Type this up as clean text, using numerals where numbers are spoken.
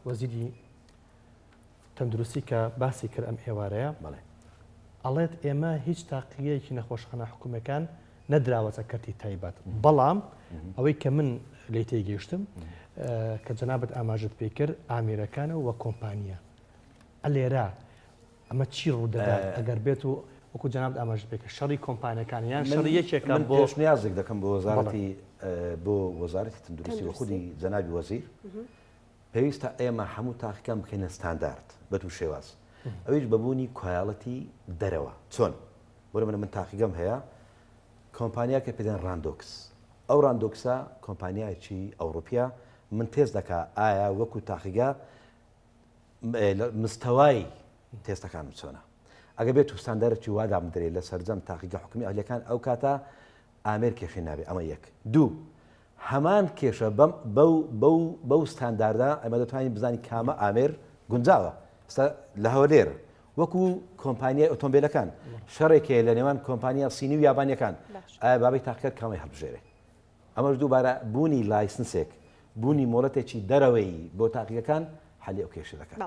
وەزیری تەندروستی کە باسی کرد ئەم ئێوارەیە ئەڵێت ئێمە هیچ تاقیەیەکی نەخۆشخانە حکوومەکان نەدراوەتە کەرتی تایبەت بەڵام ئەوەی کە من لێ تێگەیشتم کە جەنابەت ئاماژت پێ کرد ئامێرەکانە وە کۆمپانیە ئەلێرە ئەمە چی ڕوودەدات ئەگەر بێت و وەکو جەنابەت ئاماژت پێ کرد شەڕی کۆمپانیەکانیان شەڕی یەکێکان بۆ پێشنیازێک دەکەم بۆ وەزارەتی تەندروستی و خودی جەنابی وەزیر پێویستە ئێمە هەموو تاقیەکان بکەینە ستاندارد بە دوو شێواز ئەویش بەبوونی کۆیاڵەتی دەرەوە چۆن بۆرە من تاقیگەم هەیە کۆمپانیا کە پێدەن ڕاندۆکس ئەو ڕاندۆکسە کۆمپانیایکی ئەوروپیا من تێز دەکا ئایا وەکو تاقیگا مستەوای تێستەکان چۆنە ئەگە بێت و ستاندەرێکی وادام درێت لە سەرجەم تاقیگە حکومی ئەهلیەکان ئەو کاتە ئامێر کێشی نابێت ئەمە یەک دوو هەمان کێشە بەو ستانداردا ئەمە دەتوانین بزانین کامە ئامێر گونجاوە لە هەولێر وەکو کۆمپانیای ئۆتۆمبیلەکان شەڕێکێ لە نێوان کۆمپانیا سینی و یابانیەکان ئایا بابی تاقیکرد کامی هەڵبژێرێ ئەمەش دووبارە بوونی لایسنسێک بوونی مۆڵەتێکی دەرەوەی بۆ تاقیەکان حەلی ئەو کێشە دەکات.